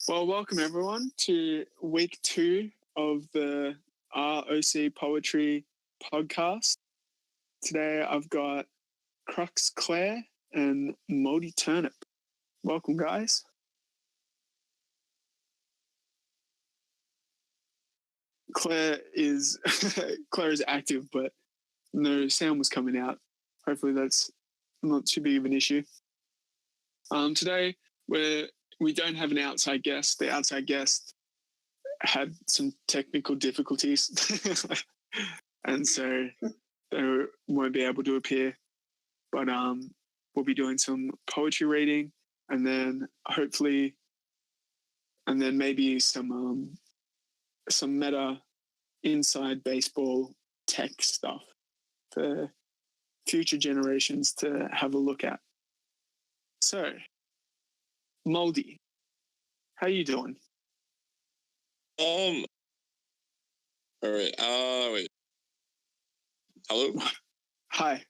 Well, welcome everyone to week 2 of the ROC Poetry podcast. Today I've got Cruxclaire and MoldyTurnip. Welcome, guys. Claire is active, but no sound was coming out. Hopefully that's not too big of an issue. Today we don't have an outside guest. The outside guest had some technical difficulties and so they won't be able to appear. But we'll be doing some poetry reading and then maybe some meta inside baseball tech stuff for future generations to have a look at. So, Moldy, how you doing? All right. Wait. Hello? Hi.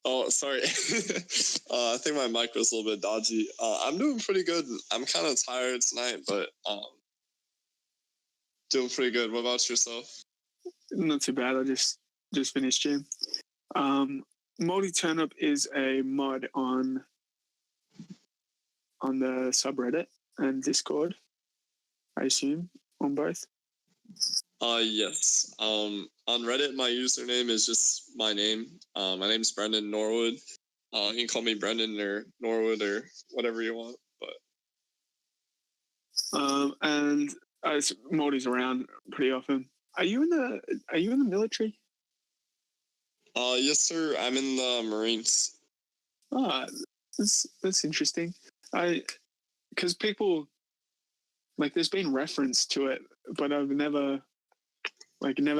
Oh, sorry. I think my mic was a little bit dodgy. I'm doing pretty good. I'm kind of tired tonight, but doing pretty good. What about yourself? Not too bad. I just finished gym. MoldyTurnip is a mod on the subreddit and Discord, I assume, on both. Yes. On Reddit, my username is just my name. My name's Brendan Norwood. You can call me Brendan or Norwood or whatever you want. But and Moldy's around pretty often. Are you in the military? Yes, sir. I'm in the Marines. That's interesting. Because people, like, there's been reference to it, but I've never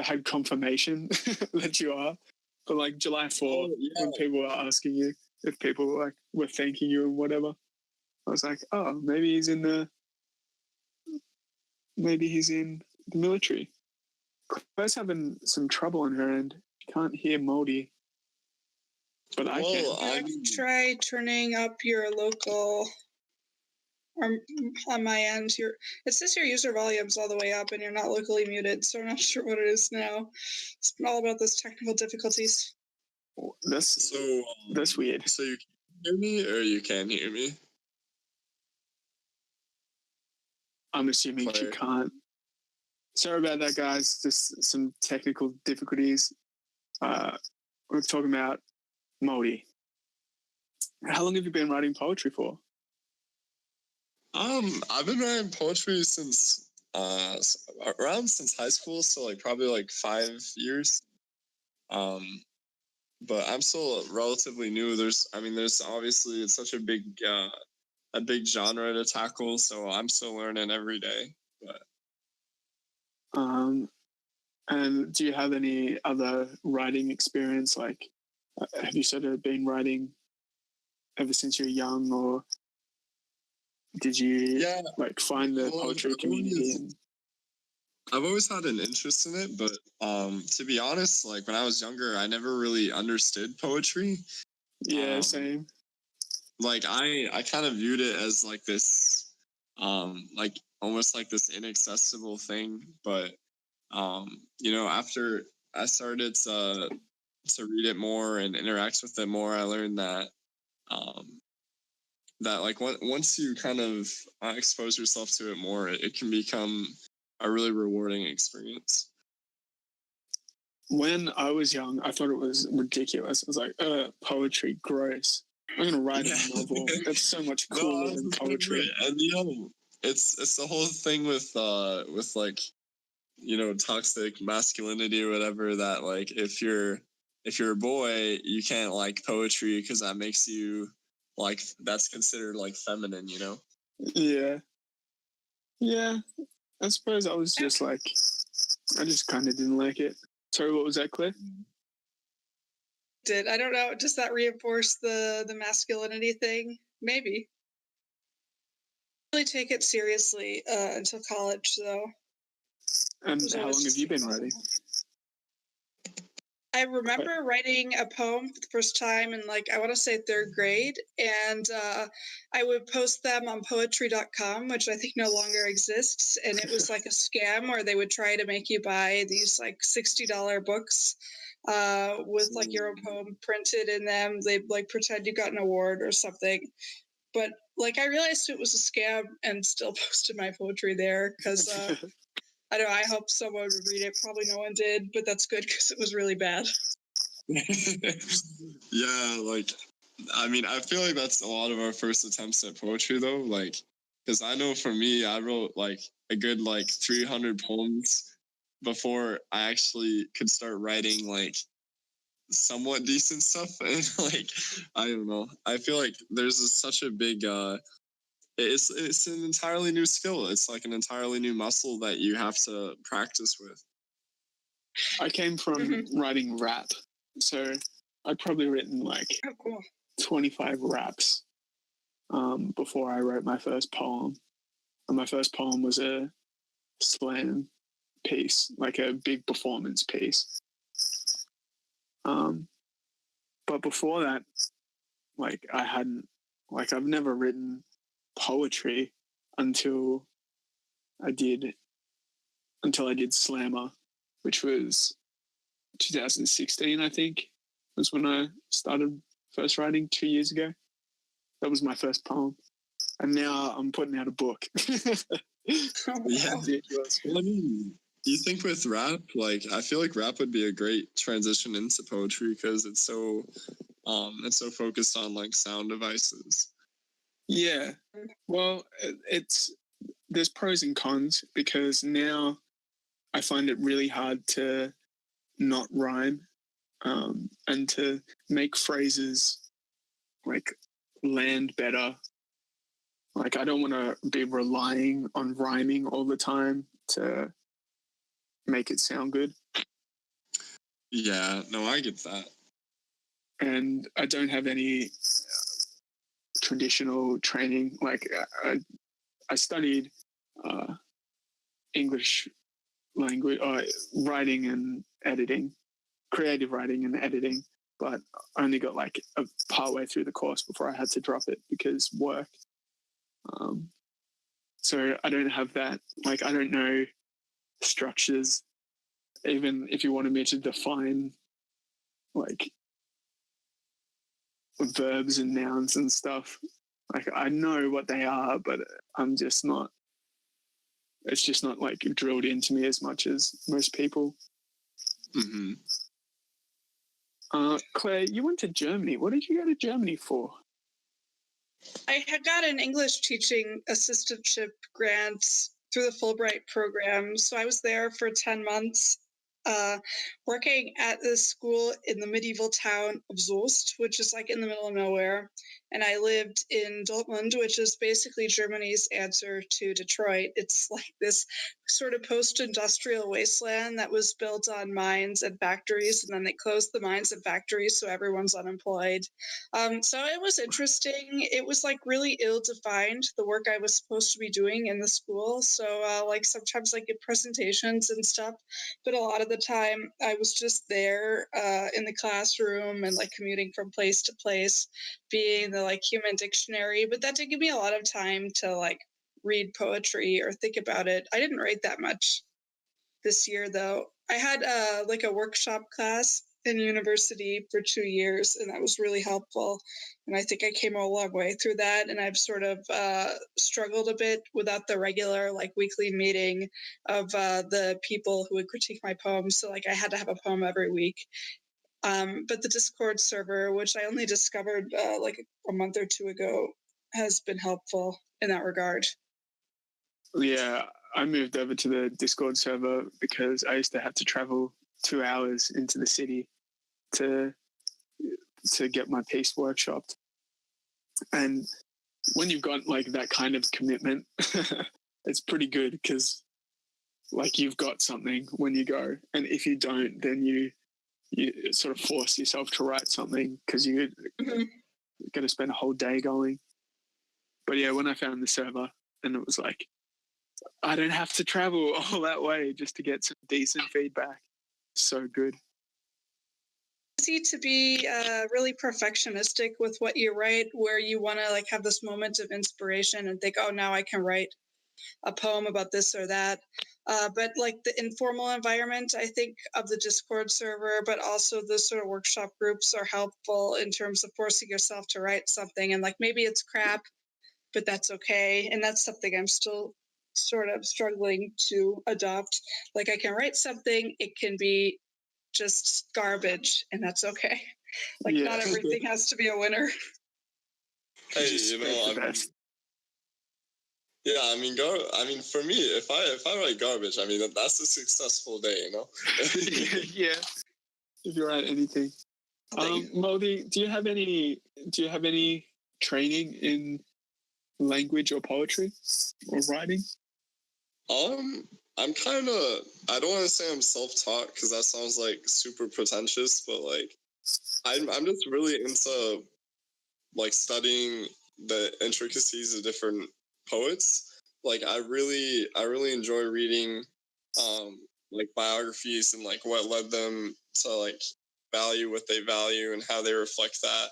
had confirmation that you are. But like July 4th, when people were asking you if people were thanking you and whatever, I was like, oh, maybe he's in the military. Claire's having some trouble on her end. Can't hear Moldy. But I can. Try turning up your local, or on my end, it says your user volume's all the way up and you're not locally muted, so I'm not sure what it is now. It's been all about those technical difficulties. That's weird. So you can hear me or you can't hear me? I'm assuming Claire. She can't. Sorry about that, guys. Just some technical difficulties. We're talking about Moldy. How long have you been writing poetry for? I've been writing poetry since high school, so probably 5 years. But I'm still relatively new. There's obviously it's such a big genre to tackle, so I'm still learning every day. But and do you have any other writing experience? Have you sort of been writing ever since you're young, or did you find the poetry community? I've always had an interest in it, but to be honest, when I was younger, I never really understood poetry. Yeah, same. I kind of viewed it as this, almost this inaccessible thing. But after I started to read it more and interact with it more, I learned that once you kind of expose yourself to it more, it can become a really rewarding experience. When I was young, I thought it was ridiculous. I was like, poetry, gross. I'm going to write a novel. That's so much cooler than poetry. And it's the whole thing with toxic masculinity or whatever, that if you're a boy, you can't like poetry because that makes you that's considered feminine, Yeah. I suppose I was just I just kind of didn't like it. Sorry, what was that, Claire? I don't know. Does that reinforce the masculinity thing? Maybe. I really take it seriously until college, though. And how long have you been writing? I remember writing a poem for the first time in, like, I want to say third grade, and I would post them on poetry.com, which I think no longer exists. And it was like a scam where they would try to make you buy these like $60 books with like your own poem printed in them. They'd like pretend you got an award or something. But like I realized it was a scam and still posted my poetry there because I don't know, I hope someone would read it. Probably no one did, but that's good because it was really bad. Yeah, like, I mean, I feel like that's a lot of our first attempts at poetry, though. Like, because I know for me, I wrote like a good like 300 poems before I actually could start writing like somewhat decent stuff. And like, I don't know. I feel like there's such a big it's an entirely new skill. It's like an entirely new muscle that you have to practice with. I came from writing rap, so I'd probably written like 25 raps before I wrote my first poem. And my first poem was a slam piece, like a big performance piece. But before that, like I've never written poetry until I did Slammer, which was 2016, I think, was when I started first writing 2 years ago. That was my first poem. And now I'm putting out a book. Yeah. Well, I mean, do you think with rap, like, I feel like rap would be a great transition into poetry because it's so focused on like sound devices. Yeah. Well, there's pros and cons because now I find it really hard to not rhyme and to make phrases like land better. Like I don't want to be relying on rhyming all the time to make it sound good. Yeah, no, I get that. And I don't have any traditional training. Like I studied English language, writing and editing, creative writing and editing, but I only got like a partway through the course before I had to drop it because work. So I don't have that. Like I don't know structures. Even if you wanted me to define like verbs and nouns and stuff, like I know what they are, but I'm just not. It's just not like drilled into me as much as most people. Mm-hmm. Claire, you went to Germany. What did you go to Germany for? I had got an English teaching assistantship grant through the Fulbright program. So I was there for 10 months, working at this school in the medieval town of Soest, which is like in the middle of nowhere. And I lived in Dortmund, which is basically Germany's answer to Detroit. It's like this sort of post-industrial wasteland that was built on mines and factories, and then they closed the mines and factories, so everyone's unemployed. So it was interesting. It was like really ill-defined, the work I was supposed to be doing in the school. So like sometimes I get presentations and stuff, but a lot of the time I was just there in the classroom and like commuting from place to place, being the like human dictionary. But that did give me a lot of time to like read poetry or think about it. I didn't write that much this year though. I had like a workshop class in university for 2 years, and that was really helpful. And I think I came a long way through that. And I've sort of struggled a bit without the regular like weekly meeting of the people who would critique my poems. So like I had to have a poem every week. But the Discord server, which I only discovered like a month or two ago, has been helpful in that regard. Yeah, I moved over to the Discord server because I used to have to travel 2 hours into the city to get my piece workshopped. And when you've got like that kind of commitment, it's pretty good because like you've got something when you go, and if you don't, then you sort of force yourself to write something because you're going to spend a whole day going. But yeah, when I found the server, and it was like, I don't have to travel all that way just to get some decent feedback. So good. easy to be really perfectionistic with what you write, where you want to like have this moment of inspiration and think, oh, now I can write a poem about this or that. But like the informal environment, I think, of the Discord server, but also the sort of workshop groups are helpful in terms of forcing yourself to write something. And like maybe it's crap, but that's okay. And that's something I'm still sort of struggling to adopt. Like I can write something, it can be just garbage, and that's okay. Like Yeah. not everything has to be a winner. Hey, Just you hope know, the best. yeah, I mean, for me, if I write garbage, I mean, that's a successful day, you know. Yeah, if you write anything. Moldy, do you have any training in language or poetry or writing? I'm kind of, I don't want to say I'm self-taught because that sounds like super pretentious, but like I'm just really into like studying the intricacies of different poets. Like I really enjoy reading like biographies and like what led them to like value what they value and how they reflect that,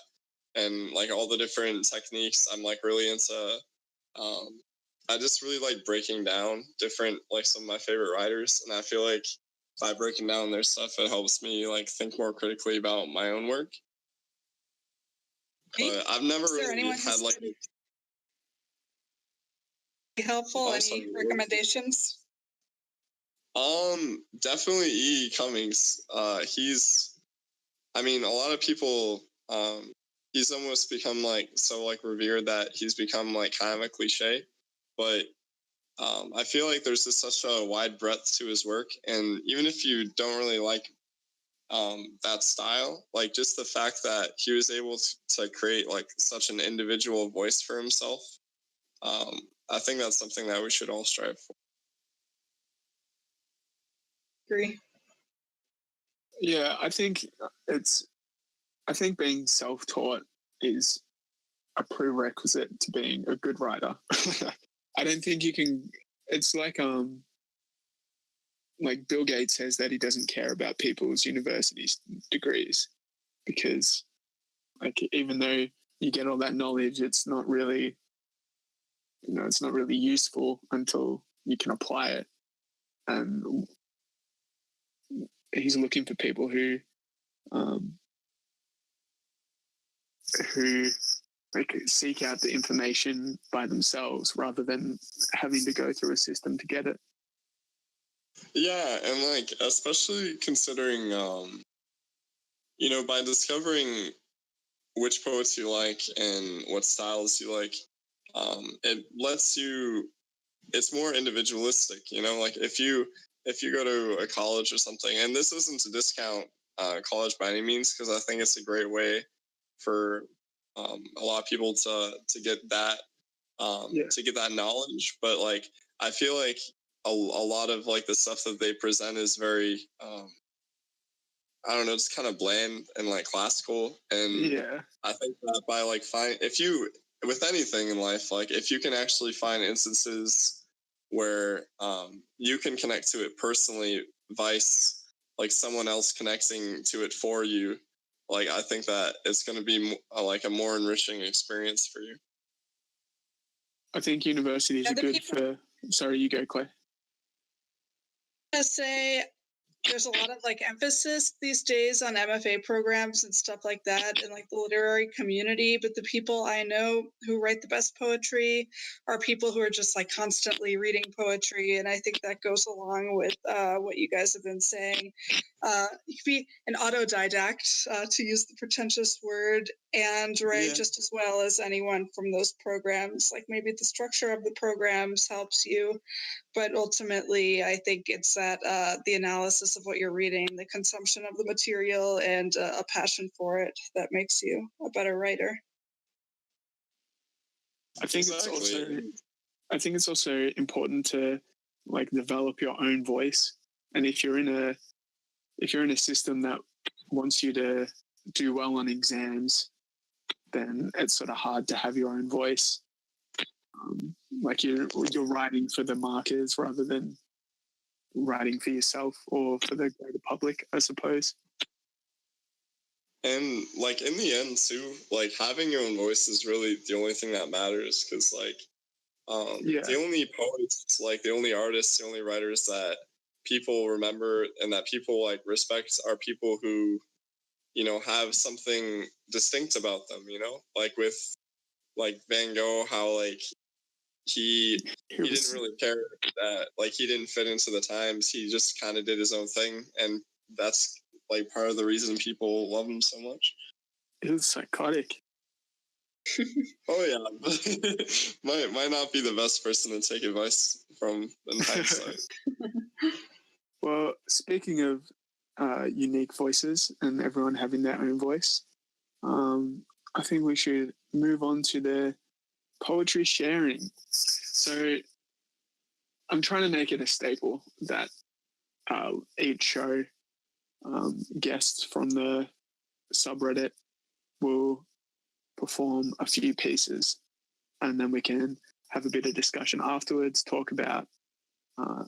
and like all the different techniques. I'm like really into I just really like breaking down different, like some of my favorite writers, and I feel like by breaking down their stuff, it helps me like think more critically about my own work. But I've never really had like helpful. Any recommendations? Definitely E. Cummings. He's, I mean, a lot of people, he's almost become like so like revered that he's become like kind of a cliche, but I feel like there's just such a wide breadth to his work, and even if you don't really like that style, like just the fact that he was able to create like such an individual voice for himself, I think that's something that we should all strive for. Agree. Yeah, I think being self-taught is a prerequisite to being a good writer. I don't think you can. It's like Bill Gates says that he doesn't care about people's university degrees because, like, even though you get all that knowledge, it's not really, it's not really useful until you can apply it. And he's looking for people who like seek out the information by themselves rather than having to go through a system to get it. Yeah, and like especially considering by discovering which poets you like and what styles you like, it lets you, it's more individualistic, like if you go to a college or something, and this isn't to discount college by any means, because I think it's a great way for a lot of people to get that to get that knowledge, but like I feel like a lot of like the stuff that they present is very I don't know, it's kind of bland and like classical, and Yeah, I think that by like if you, with anything in life, like if you can actually find instances where you can connect to it personally, vice like someone else connecting to it for you, like I think that it's going to be like a more enriching experience for you. I think universities are good for. Sorry, you go, Claire. I say there's a lot of like emphasis these days on MFA programs and stuff like that in like the literary community, but the people I know who write the best poetry are people who are just like constantly reading poetry, and I think that goes along with what you guys have been saying. You could be an autodidact, to use the pretentious word, and write just as well as anyone from those programs. Like maybe the structure of the programs helps you, but ultimately I think it's that the analysis of what you're reading, the consumption of the material, and a passion for it that makes you a better writer. I think it's also important to like develop your own voice, and if you're in a system that wants you to do well on exams, then it's sort of hard to have your own voice. Like you're writing for the markers rather than writing for yourself or for the greater public, I suppose. And like in the end too, like having your own voice is really the only thing that matters. Because like, the only poets, like the only artists, the only writers that people remember and that people like respect are people who, you know, have something distinct about them. You know, like with like Van Gogh, how like he didn't really care that like he didn't fit into the times. He just kind of did his own thing, and that's like part of the reason people love him so much. It was psychotic. Oh yeah, might not be the best person to take advice from in hindsight. Well, speaking of unique voices and everyone having their own voice, I think we should move on to the poetry sharing. So I'm trying to make it a staple that each show guests from the subreddit will perform a few pieces, and then we can have a bit of discussion afterwards, talk about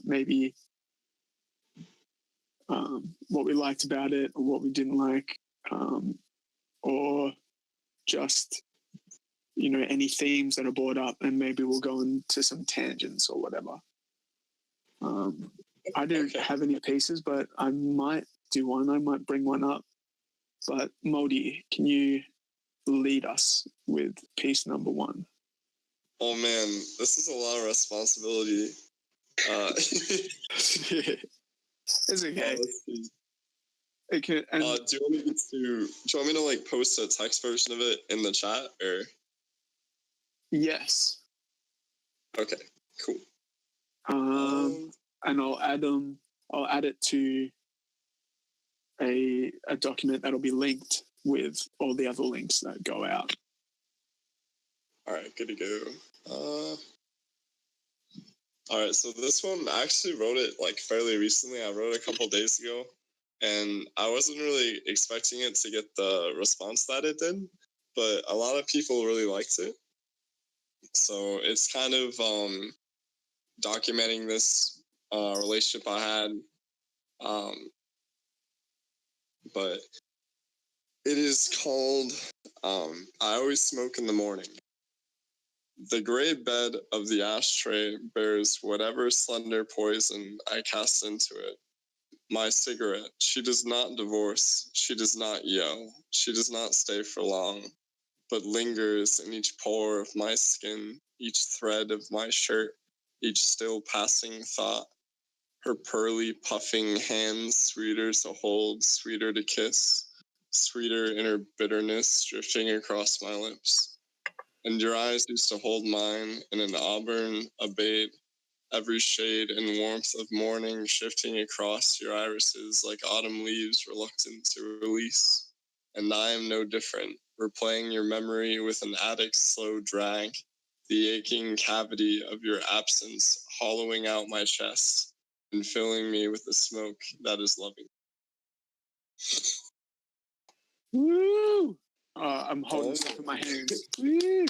maybe what we liked about it or what we didn't like, or just, you know, any themes that are brought up, and maybe we'll go into some tangents or whatever. I don't have any pieces, but I might do one. I might bring one up. But Moldy, can you lead us with piece number one? Oh man, this is a lot of responsibility. It's okay. Okay. Do you want me to like post a text version of it in the chat or? Yes. Okay. Cool. And I'll add it to a document that'll be linked with all the other links that go out. All right, good to go. All right, so this one, I actually wrote it like fairly recently. I wrote it a couple days ago, and I wasn't really expecting it to get the response that it did, but a lot of people really liked it. So it's kind of documenting this relationship I had, but it is called I Always Smoke in the Morning. The gray bed of the ashtray bears whatever slender poison I cast into it. My cigarette, she does not divorce, she does not yell, she does not stay for long, but lingers in each pore of my skin, each thread of my shirt, each still passing thought. Her pearly, puffing hands, sweeter to hold, sweeter to kiss, sweeter in her bitterness drifting across my lips. And your eyes used to hold mine in an auburn abate, every shade and warmth of morning shifting across your irises like autumn leaves reluctant to release. And I am no different, replaying your memory with an addict's slow drag, the aching cavity of your absence hollowing out my chest and filling me with the smoke that is loving. Woo! I'm holding stuff in my hands. Woo!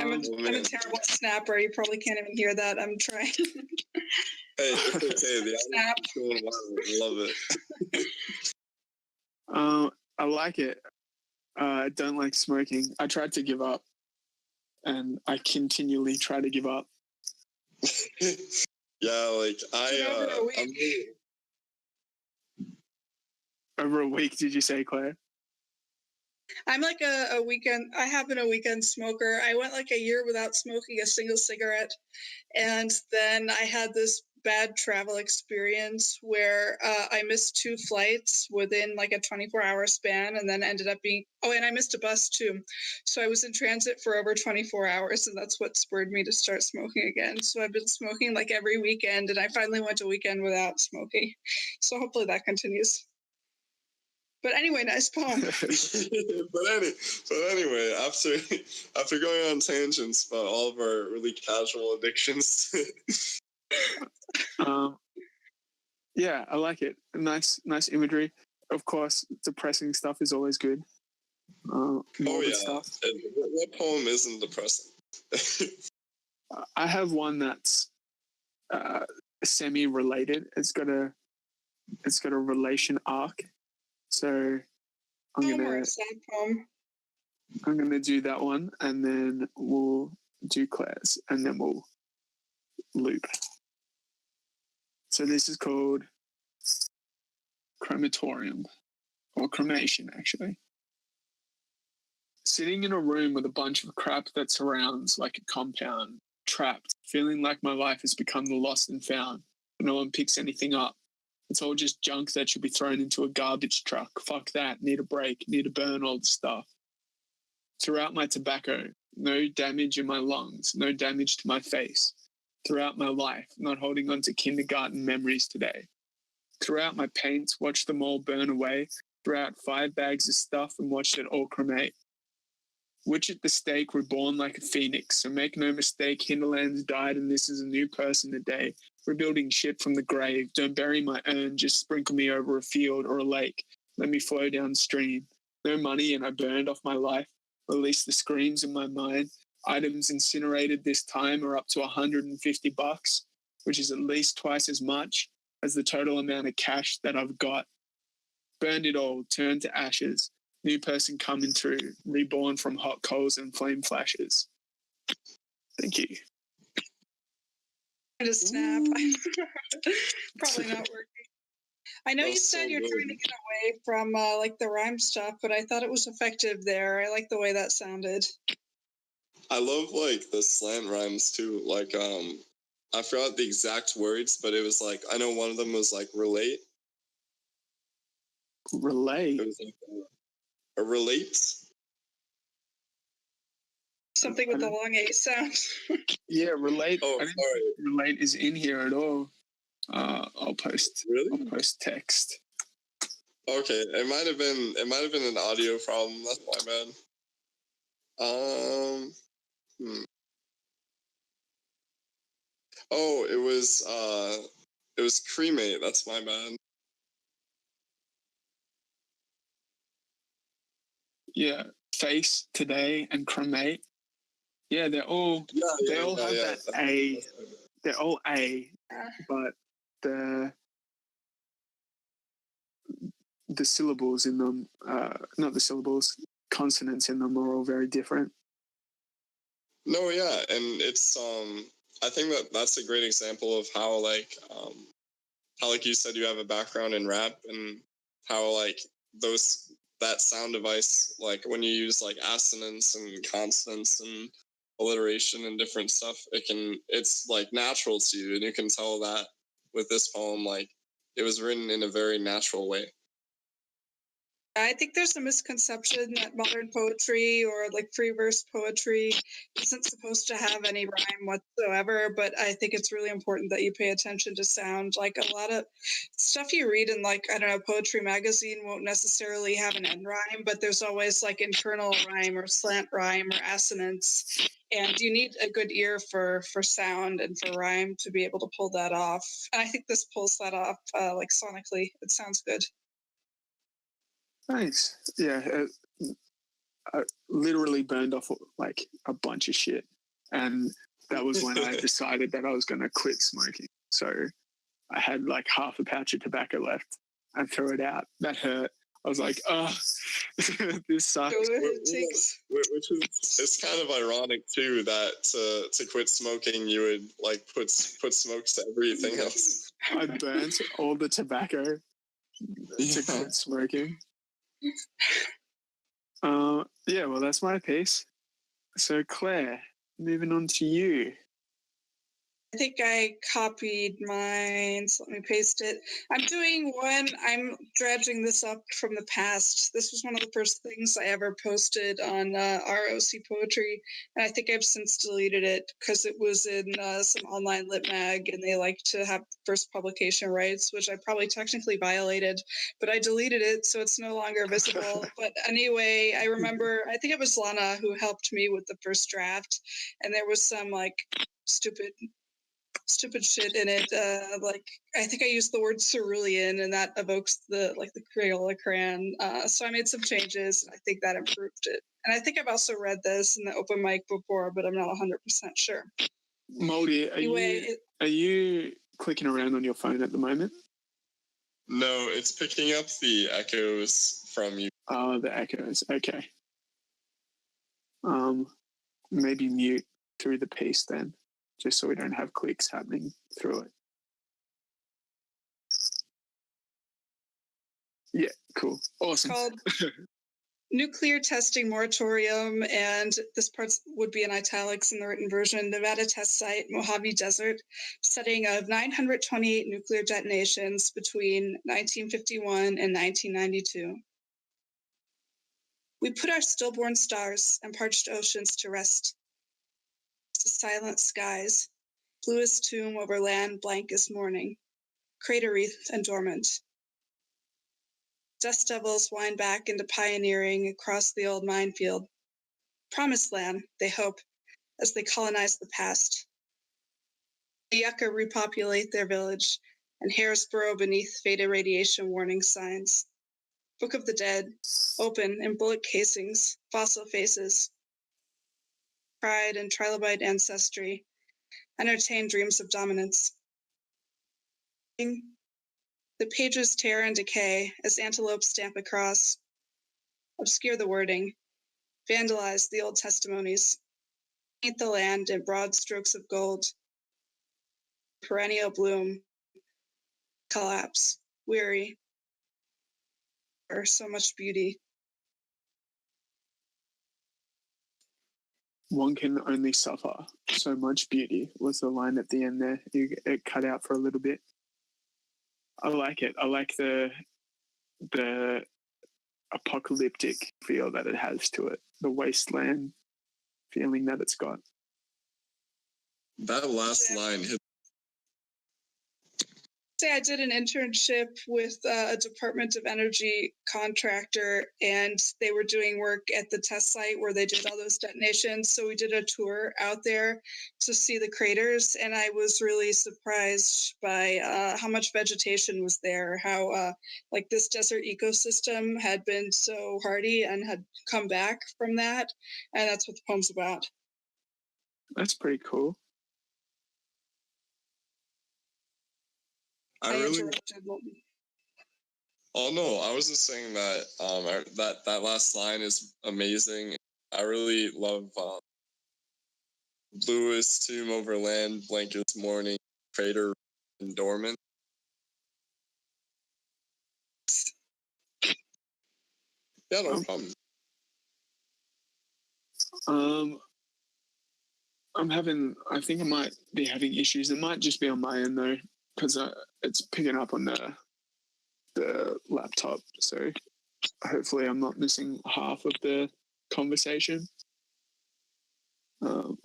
I'm a terrible snapper. You probably can't even hear that. I'm trying. Hey, it's okay. The snap. I love it. I like it. I don't like smoking. I tried to give up, and I continually try to give up. Yeah, like Over a week, did you say, Claire? I'm like a weekend. I have been a weekend smoker. I went like a year without smoking a single cigarette, and then I had this bad travel experience where I missed 2 flights within like a 24-hour span, and then ended up being and I missed a bus too. So I was in transit for over 24 hours, and that's what spurred me to start smoking again. So I've been smoking like every weekend, and I finally went a weekend without smoking. So hopefully that continues. But anyway, nice poem. but anyway, after going on tangents about all of our really casual addictions. Yeah, I like it. Nice imagery. Of course, depressing stuff is always good. Stuff. What poem isn't depressing? I have one that's semi-related. It's got a it's got a relation arc. So I'm gonna do that one, and then we'll do Claire's, and then we'll loop. So this is called crematorium, or cremation, actually. Sitting in a room with a bunch of crap that surrounds like a compound, trapped, feeling like my life has become the lost and found, but no one picks anything up. It's all just junk that should be thrown into a garbage truck. Fuck that. Need a break. Need to burn all the stuff. Throughout my tobacco, no damage in my lungs, no damage to my face. Throughout my life, not holding on to kindergarten memories today. Throughout my paints, watched them all burn away. Throughout 5 bags of stuff and watched it all cremate. Witch at the stake, reborn like a phoenix. So make no mistake, Hinterland's died and this is a new person today. Rebuilding shit from the grave. Don't bury my urn, just sprinkle me over a field or a lake. Let me flow downstream. No money and I burned off my life. Release the screams in my mind. Items incinerated this time are up to $150, which is at least twice as much as the total amount of cash that I've got. Burned it all, turned to ashes. New person coming through, reborn from hot coals and flame flashes. Thank you. To snap. Probably not working. I know you said you're trying to get away from like the rhyme stuff, but I thought it was effective there. I like the way that sounded. I love like the slant rhymes too. Like I forgot the exact words, but it was like I know one of them was like relate. Relate. It was like a relate. Something with the long 8 sound. Yeah, relate. Oh, sorry. Relate is in here at all. I'll post. Really? I'll post text. Okay, it might have been an audio problem. That's my bad. Oh, it was cremate. That's my bad. Yeah, face today and cremate. Yeah, they all have that A. They're all A, but the syllables in them, not the syllables, consonants in them are all very different. No, yeah, and it's I think that's a great example of how like you said you have a background in rap and how like that sound device, like when you use like assonance and consonants and alliteration and different stuff, it's like natural to you, and you can tell that with this poem, like it was written in a very natural way. I think there's a misconception that modern poetry or like free verse poetry isn't supposed to have any rhyme whatsoever, but I think it's really important that you pay attention to sound. Like a lot of stuff you read in like, I don't know, Poetry Magazine won't necessarily have an end rhyme, but there's always like internal rhyme or slant rhyme or assonance. And you need a good ear for sound and for rhyme to be able to pull that off. And I think this pulls that off like sonically. It sounds good. Nice. Yeah, I literally burned off like a bunch of shit, and that was when I decided that I was going to quit smoking. So I had like half a pouch of tobacco left. I threw it out. That hurt. I was like, oh, this sucks. Which is, it's kind of ironic too that to quit smoking you would like put smoke to everything else. I burnt all the tobacco to quit smoking. Yeah, well, that's my piece. So, Claire, moving on to you. I think I copied mine, so let me paste it. I'm dredging this up from the past. This was one of the first things I ever posted on ROC Poetry, and I think I've since deleted it because it was in some online lit mag, and they like to have first publication rights, which I probably technically violated, but I deleted it, so it's no longer visible. But anyway, I remember, I think it was Lana who helped me with the first draft, and there was some like stupid shit in it. Like I think I used the word cerulean, and that evokes the Crayola crayon. So I made some changes, and I think that improved it. And I think I've also read this in the open mic before, but I'm not 100% sure. Moldy, are you clicking around on your phone at the moment? No, it's picking up the echoes from you. Oh, the echoes. Okay. Maybe mute through the piece then, just so we don't have clicks happening through it. Yeah, cool. Awesome. Called Nuclear Testing Moratorium, and this part would be in italics in the written version. Nevada test site, Mojave Desert, setting of 928 nuclear detonations between 1951 and 1992. We put our stillborn stars and parched oceans to rest. Silent skies, bluest tomb over land blank as morning, crater wreathed and dormant. Dust devils wind back into pioneering across the old minefield. Promised land, they hope, as they colonize the past. The Yucca repopulate their village, and hares burrow beneath faded radiation warning signs. Book of the Dead, open in bullet casings, fossil faces. Pride and trilobite ancestry, entertain dreams of dominance. The pages tear and decay as antelopes stamp across, obscure the wording, vandalize the old testimonies, paint the land in broad strokes of gold, perennial bloom, collapse, weary, or so much beauty. One can only suffer so much beauty was the line at the end there. It cut out for a little bit. I like it. I like the apocalyptic feel that it has to it, the wasteland feeling that it's got. That last line hit. I did an internship with a Department of Energy contractor, and they were doing work at the test site where they did all those detonations. So we did a tour out there to see the craters, and I was really surprised by how much vegetation was there, how like this desert ecosystem had been so hardy and had come back from that, and that's what the poem's about. That's pretty cool. I really. Oh no, I was just saying that that last line is amazing. I really love bluest tomb over land, blankest morning, crater and dormant. Yeah, no problem. I think I might be having issues. It might just be on my end though, because it's picking up on the laptop. So hopefully I'm not missing half of the conversation.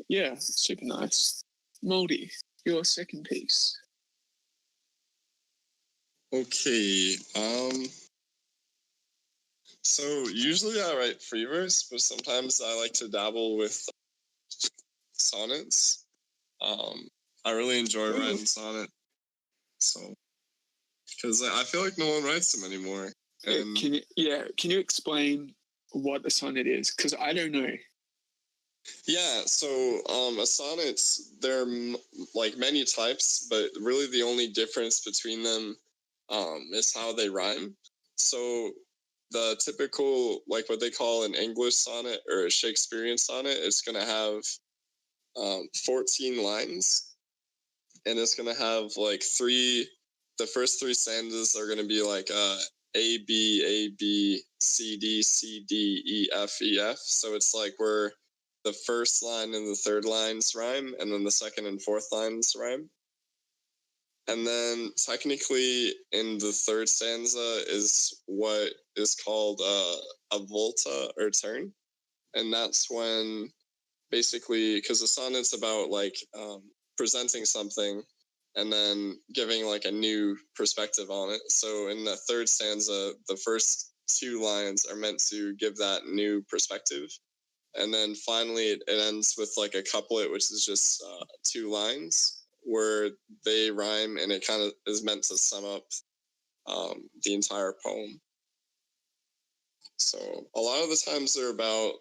Yeah, super nice. Moldy, your second piece. Okay. So usually I write free verse, but sometimes I like to dabble with sonnets. I really enjoy writing sonnet. So, because I feel like no one writes them anymore. And Can you explain what a sonnet is? Because I don't know. Yeah, so a sonnets, there are like many types, but really the only difference between them is how they rhyme. So the typical, like what they call an English sonnet or a Shakespearean sonnet, it's going to have 14 lines, and it's going to have like the first three stanzas are going to be like A, B, C, D, C, D, E, F, E, F. So it's like where the first line and the third lines rhyme, and then the second and fourth lines rhyme. And then technically in the third stanza is what is called a volta or turn. And that's when basically, because the sonnet's about like presenting something and then giving like a new perspective on it. So in the third stanza, the first two lines are meant to give that new perspective. And then finally it ends with like a couplet, which is just two lines where they rhyme, and it kind of is meant to sum up the entire poem. So a lot of the times they're about,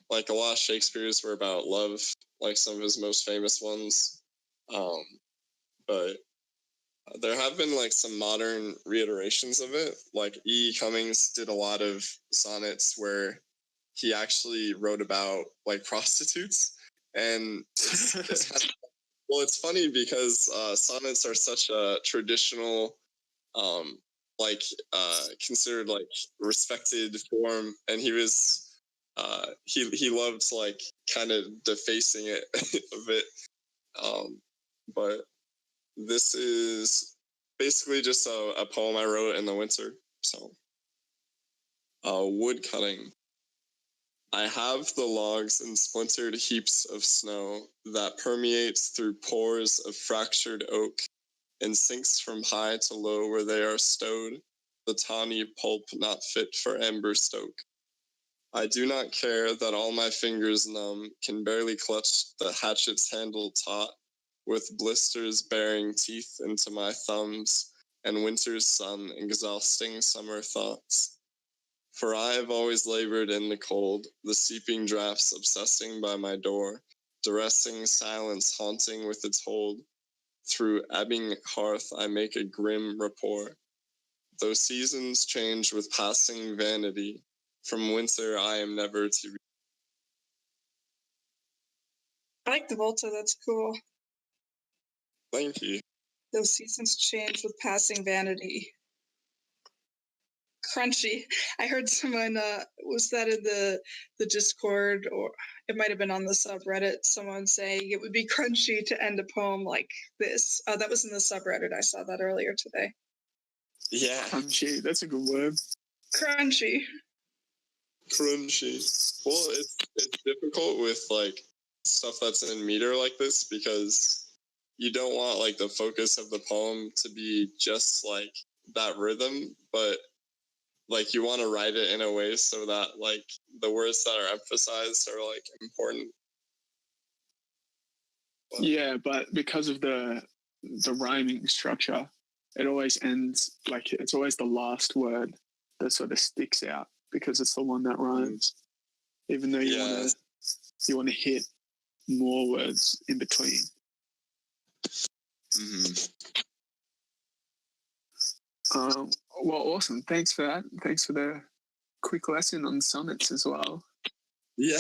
like a lot of Shakespeare's were about love, like some of his most famous ones. But There have been like some modern reiterations of it. Like E. Cummings did a lot of sonnets where he actually wrote about like prostitutes, and it's kind of, well, it's funny because sonnets are such a traditional, like considered like respected form, and he was he loved like kind of defacing it a bit. But this is basically just a poem I wrote in the winter. So, wood cutting. I have the logs in splintered heaps of snow that permeates through pores of fractured oak and sinks from high to low where they are stowed, the tawny pulp not fit for ember stoke. I do not care that all my fingers numb can barely clutch the hatchet's handle taut, with blisters bearing teeth into my thumbs and winter's sun exhausting summer thoughts. For I have always labored in the cold, the seeping drafts obsessing by my door, duressing silence haunting with its hold. Through ebbing hearth I make a grim rapport. Though seasons change with passing vanity, from winter I am never to be. I like the Volta. That's cool. Thank you. Those seasons change with passing vanity. Crunchy. I heard someone was that in the Discord, or it might have been on the subreddit, someone saying it would be crunchy to end a poem like this. Oh, that was in the subreddit. I saw that earlier today. Yeah. Crunchy. That's a good word. Crunchy. Crunchy. Well, it's difficult with like stuff that's in meter like this because you don't want like the focus of the poem to be just like that rhythm, but like you want to write it in a way so that like the words that are emphasized are like important. But, Yeah, but because of the rhyming structure, it always ends like it's always the last word that sort of sticks out because it's the one that rhymes. Even though you want to hit more words in between. mm-hmm. Well, awesome. Thanks for that. Thanks for the quick lesson on sonnets as well. Yeah.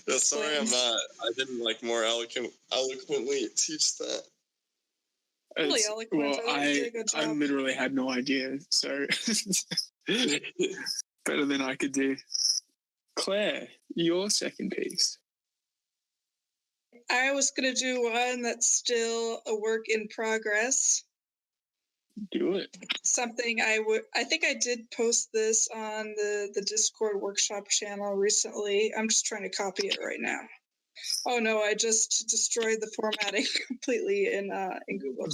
Yeah, sorry I didn't like more eloquently teach that. Really eloquent. Well, I did a good I job. literally had no idea, so better than I could do. Claire, your second piece. I was going to do one that's still a work in progress. Do it. Something I think I did post this on the Discord workshop channel recently. I'm just trying to copy it right now. Oh no, I just destroyed the formatting completely in Google.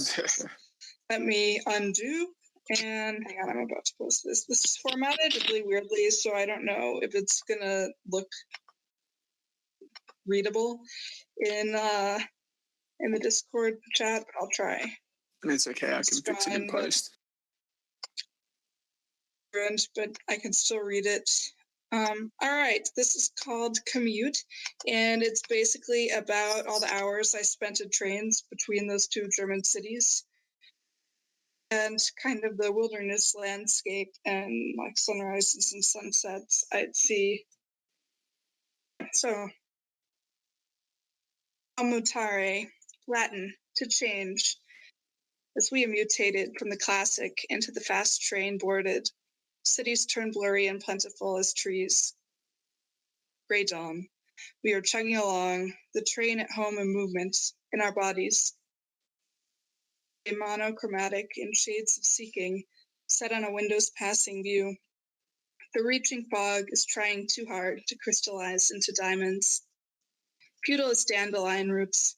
Let me undo, and hang on, I'm about to post this. This is formatted really weirdly, so I don't know if it's gonna look readable in the Discord chat, but I'll try. It's okay, I can fix it in post. But I can still read it. All right, this is called Commute, and it's basically about all the hours I spent in trains between those two German cities and kind of the wilderness landscape and like sunrises and sunsets I'd see. So, mutare, Latin, to change, as we mutated from the classic into the fast train boarded. Cities turn blurry and plentiful as trees. Gray dawn. We are chugging along, the train at home in movement, in our bodies. A monochromatic in shades of seeking, set on a window's passing view. The reaching fog is trying too hard to crystallize into diamonds. Futile as dandelion roots.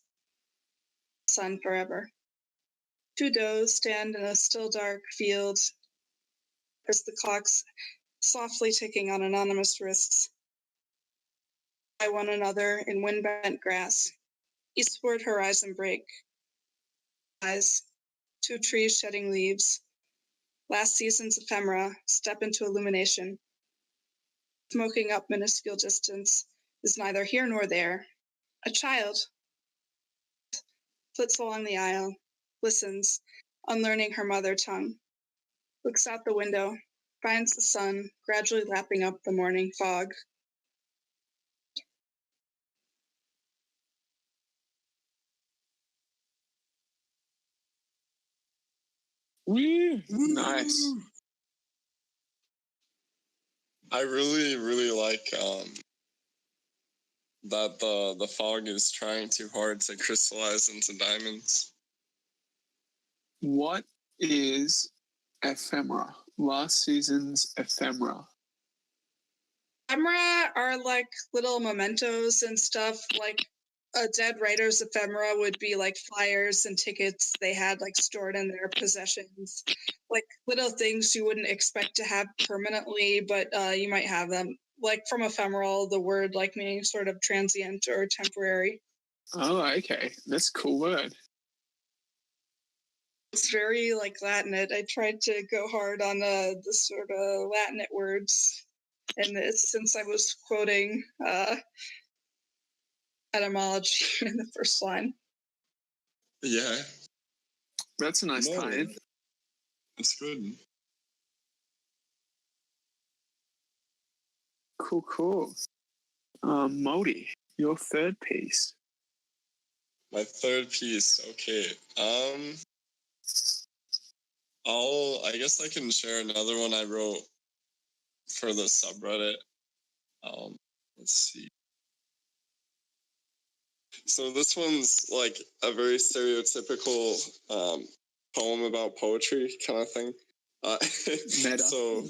Sun forever. Two does stand in a still dark field as the clocks softly ticking on anonymous wrists. By one another in wind-bent grass. Eastward horizon break. Eyes. Two trees shedding leaves. Last season's ephemera step into illumination. Smoking up minuscule distance is neither here nor there. A child flits along the aisle, listens, unlearning her mother tongue. Looks out the window, finds the sun gradually lapping up the morning fog. Woo! Nice. I really, really like that the fog is trying too hard to crystallize into diamonds. What is ephemera? Last season's ephemera. Ephemera are like little mementos and stuff. Like a dead writer's ephemera would be like flyers and tickets they had like stored in their possessions, like little things you wouldn't expect to have permanently, but you might have them. Like from ephemeral, the word like meaning sort of transient or temporary. Oh, okay. That's a cool word. It's very like Latinate. I tried to go hard on the sort of Latinate words in this since I was quoting etymology in the first line. Yeah. That's a nice tie-in. That's good. Cool. Moldy, your third piece. My third piece, okay. I guess I can share another one I wrote for the subreddit. Let's see. So this one's like a very stereotypical poem about poetry kind of thing.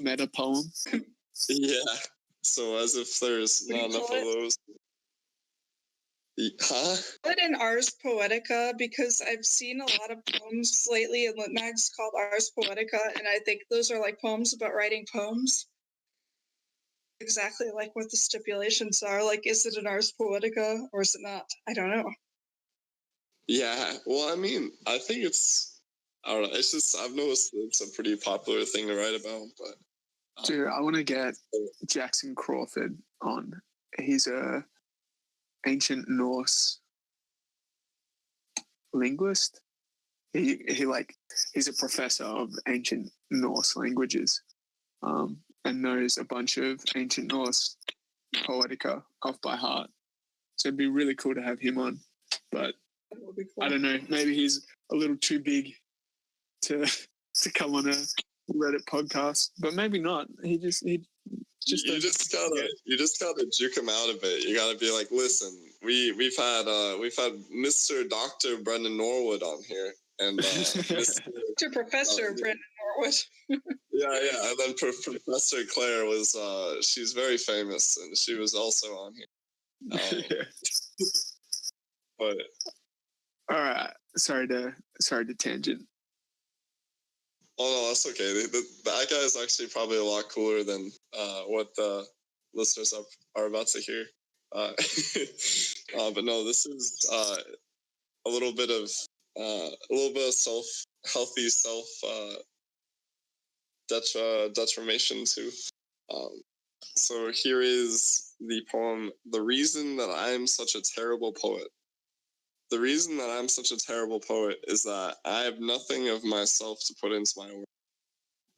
Meta poem. Yeah. So as if there's not enough of those. Huh? Put in Ars Poetica because I've seen a lot of poems lately in lit mags called Ars Poetica, and I think those are like poems about writing poems. Exactly like what the stipulations are. Like, is it an Ars Poetica or is it not? I don't know. Yeah. Well, I mean, I think I don't know. It's just I've noticed it's a pretty popular thing to write about, but. Dude, I want to get Jackson Crawford on. He's a ancient Norse linguist. He's a professor of ancient Norse languages, and knows a bunch of ancient Norse poetica off by heart. So it'd be really cool to have him on. But Cool. I don't know. Maybe he's a little too big to come on a Reddit podcast, but maybe not. You just gotta juke him out of it. You gotta be like, listen, we've had Mr. Dr. Brendan Norwood on here, and Mr. Professor Brendan Norwood. yeah, and then Professor Claire was she's very famous, and she was also on here. But all right, sorry to tangent. Oh no, that's okay. That guy is actually probably a lot cooler than what the listeners are about to hear. But no, this is a little bit of healthy self detriment too. So here is the poem. The reason that I am such a terrible poet. The reason that I'm such a terrible poet is that I have nothing of myself to put into my work.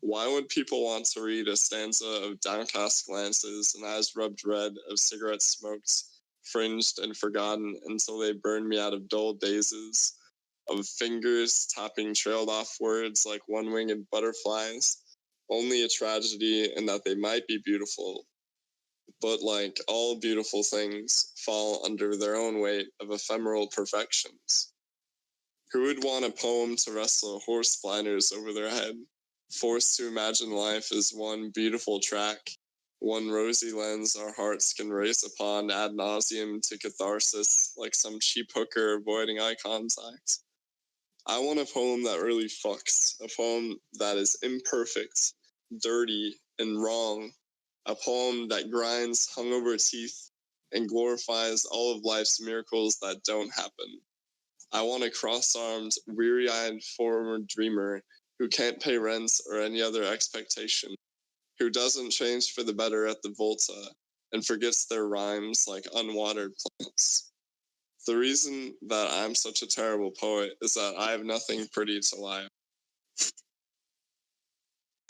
Why would people want to read a stanza of downcast glances and eyes rubbed red, of cigarettes smoked, fringed and forgotten until they burn me out of dull dazes, of fingers tapping trailed off words like one-winged butterflies? Only a tragedy in that they might be beautiful, but like all beautiful things, fall under their own weight of ephemeral perfections. Who would want a poem to wrestle horse blinders over their head, forced to imagine life as one beautiful track, one rosy lens our hearts can race upon ad nauseum to catharsis, like some cheap hooker avoiding eye contact? I want a poem that really fucks, a poem that is imperfect, dirty, and wrong, a poem that grinds hungover teeth and glorifies all of life's miracles that don't happen. I want a cross-armed, weary-eyed former dreamer who can't pay rent or any other expectation, who doesn't change for the better at the Volta and forgets their rhymes like unwatered plants. The reason that I'm such a terrible poet is that I have nothing pretty to lie.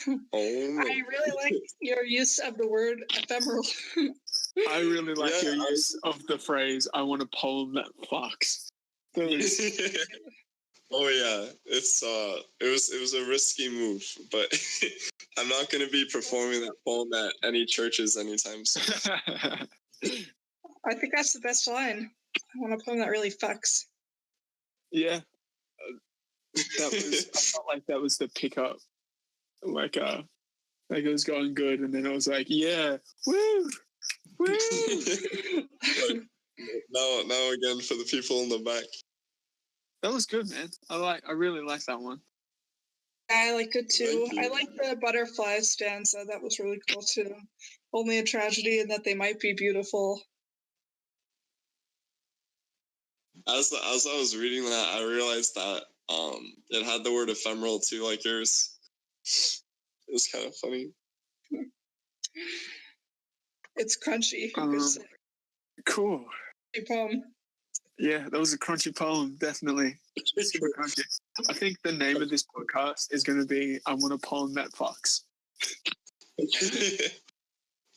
Oh, I really like your use of the word ephemeral. I really like Yeah, your use of the phrase, I want a poem that fucks. That was, oh yeah, it was a risky move, but I'm not going to be performing that poem at any churches anytime soon. I think that's the best line. I want a poem that really fucks. yeah. That was, I felt like that was the pickup. Like it was going good, and then I was like, yeah, woo, woo. Like, now again for the people in the back. That was good, man. I really like that one. I like it too. Thank you. I like the butterfly stanza. That was really cool too. Only a tragedy in that they might be beautiful. As I was reading that, I realized that it had the word ephemeral too, like yours. It was kind of funny. It's crunchy. You could say. Cool. Poem. Yeah, that was a crunchy poem, definitely. Super crunchy. I think the name of this podcast is going to be I Want a Poem That Fucks.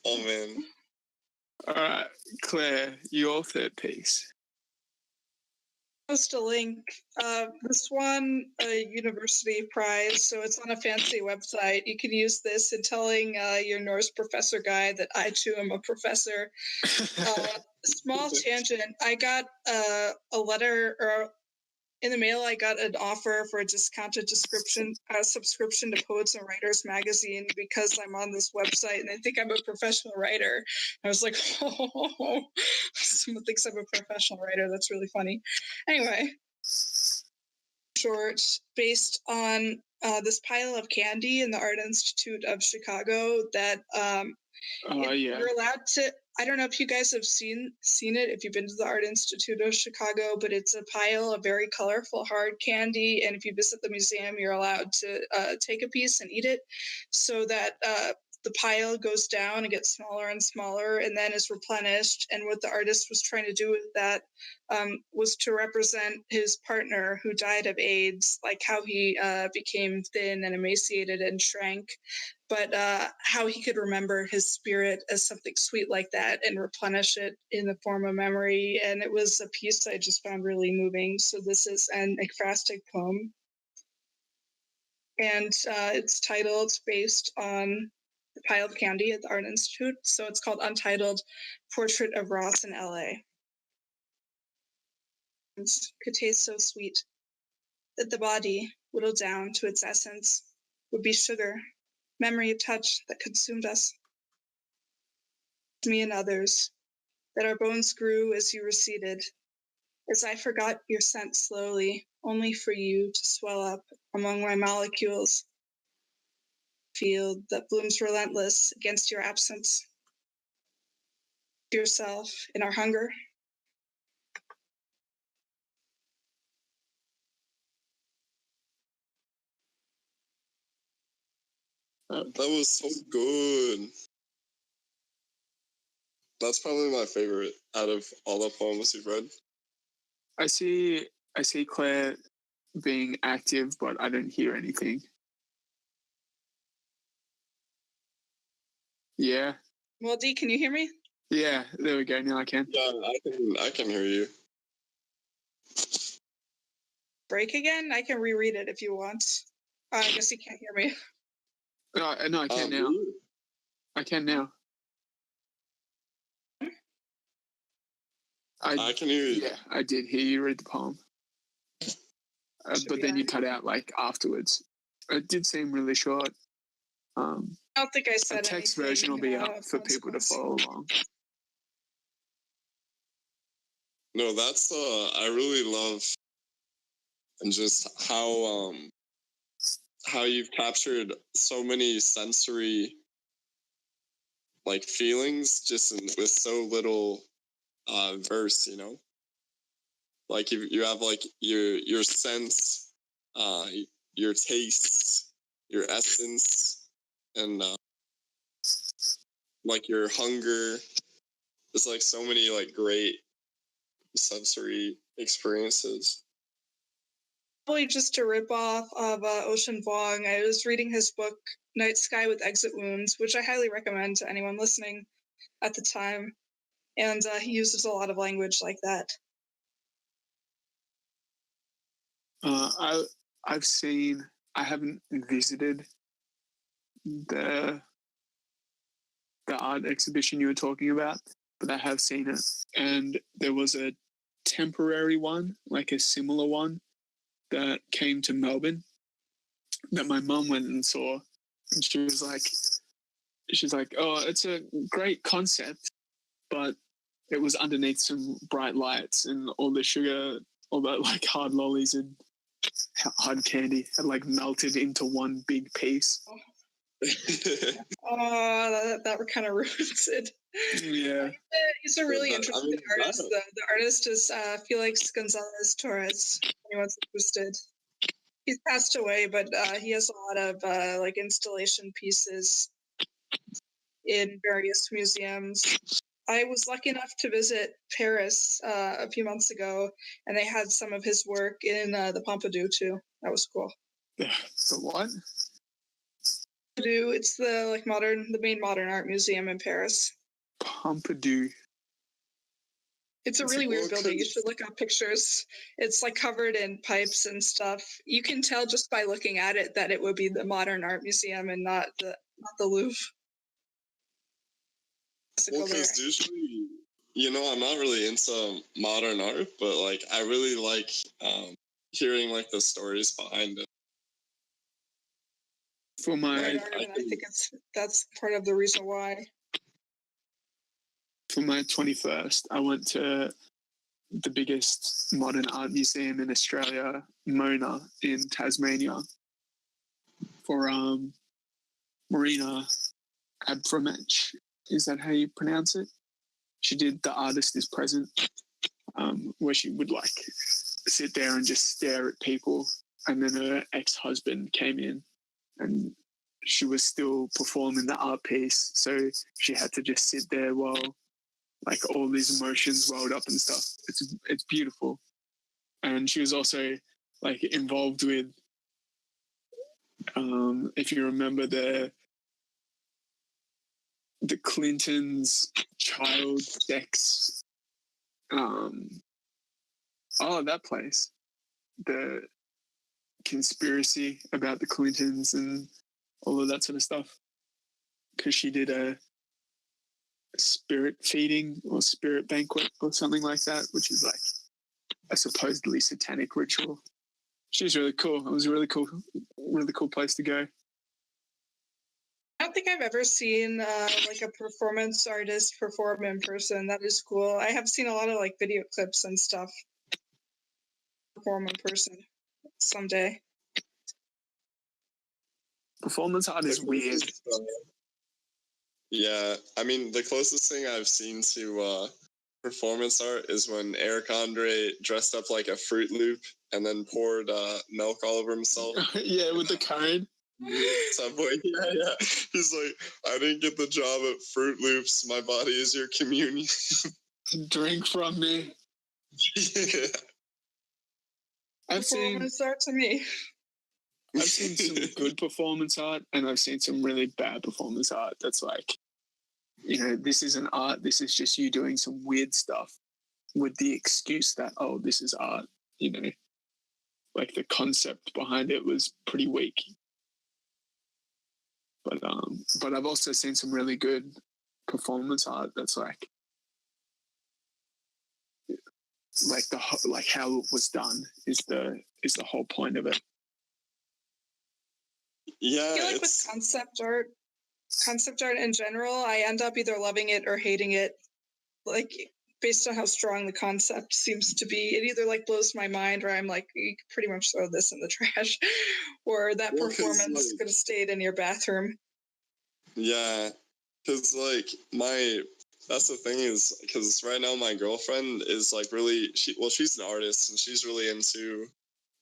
Oh man. All right, Claire, your third piece. Post a link. This won a university prize, so it's on a fancy website. You can use this in telling your Norse professor guy that I too am a professor. Small tangent. I got a letter or in the mail. I got an offer for a discounted subscription to Poets and Writers magazine because I'm on this website and they think I'm a professional writer. I was like, oh, someone thinks I'm a professional writer. That's really funny. Anyway, short based on this pile of candy in the Art Institute of Chicago that Yeah. you're allowed to. I don't know if you guys have seen it, if you've been to the Art Institute of Chicago, but it's a pile of very colorful hard candy. And if you visit the museum, you're allowed to take a piece and eat it so that the pile goes down and gets smaller and smaller and then is replenished. And what the artist was trying to do with that was to represent his partner who died of AIDS, like how he became thin and emaciated and shrank, but how he could remember his spirit as something sweet like that and replenish it in the form of memory. And it was a piece I just found really moving. So this is an ekphrastic poem. And it's titled based on the pile of candy at the Art Institute. So it's called Untitled Portrait of Ross in L.A. It could taste so sweet that the body, whittled down to its essence, would be sugar, memory of touch that consumed us, me and others, that our bones grew as you receded, as I forgot your scent slowly, only for you to swell up among my molecules, field that blooms relentless against your absence, yourself in our hunger. That was so good. That's probably my favorite out of all the poems you've read. I see Claire being active, but I don't hear anything. Yeah. Moldy, can you hear me? Yeah, there we go. Now I can. Yeah, I can hear you. Break again? I can reread it if you want. I guess you can't hear me. No, I can now. I can now. I can hear you. Yeah, I did hear you read the poem. But then you cut out like afterwards. It did seem really short. I don't think I said a text anything, version will be up for people to follow along. No, that's I really love and just how you've captured so many sensory like feelings just with so little verse, you know. Like you have like your sense, your taste, your essence, and like your hunger. There's like so many like great sensory experiences. Probably just a ripoff of Ocean Vuong. I was reading his book Night Sky with Exit Wounds, which I highly recommend to anyone listening at the time. And he uses a lot of language like that. I haven't visited the art exhibition you were talking about, but I have seen it. And there was a temporary one, like a similar one, that came to Melbourne that my mum went and saw. And she's like, oh, it's a great concept, but it was underneath some bright lights and all the sugar, all the like hard lollies and hard candy had like melted into one big piece. Oh, that kind of ruins it. Yeah. He's a really interesting artist, though. The artist is Felix Gonzalez Torres, if anyone's interested. He's passed away, but he has a lot of like installation pieces in various museums. I was lucky enough to visit Paris a few months ago, and they had some of his work in the Pompidou too. That was cool. The what? Pompidou, it's the main modern art museum in Paris. Pompidou. It's a really weird building. You should look up pictures. It's like covered in pipes and stuff. You can tell just by looking at it that it would be the modern art museum and not the Louvre. Well, because usually, I'm not really into modern art, but like I really like hearing like the stories behind it. For my, I think that's part of the reason why. For my 21st, I went to the biggest modern art museum in Australia, Mona, in Tasmania, for Marina Abramovich. Is that how you pronounce it? She did The Artist is Present, where she would like sit there and just stare at people. And then her ex-husband came in and she was still performing the art piece. So she had to just sit there while like all these emotions rolled up and stuff. It's beautiful. And she was also like involved with, if you remember the Clintons' child sex, that place, the conspiracy about the Clintons and all of that sort of stuff, because she did a spirit feeding or spirit banquet or something like that, which is like a supposedly satanic ritual. She was really cool. It was a really cool place to go. I don't think I've ever seen like a performance artist perform in person. That is cool. I have seen a lot of like video clips and stuff perform in person someday. Performance art is weird. Yeah, I mean, the closest thing I've seen to performance art is when Eric Andre dressed up like a Fruit Loop and then poured milk all over himself. Yeah, with the cone. Subway. Yeah. He's like, I didn't get the job at Fruit Loops. My body is your communion. Drink from me. Yeah. I've seen art to me. I've seen some good performance art and I've seen some really bad performance art that's like, this isn't art, this is just you doing some weird stuff with the excuse that, oh, this is art, like the concept behind it was pretty weak. But I've also seen some really good performance art that's like how it was done is the whole point of it. Yeah, I feel like with concept art in general, I end up either loving it or hating it, like based on how strong the concept seems to be. It either like blows my mind, or I'm like, you could pretty much throw this in the trash, or that performance could have stayed in your bathroom. Yeah, because that's the thing is, because right now my girlfriend is like really, she's an artist and she's really into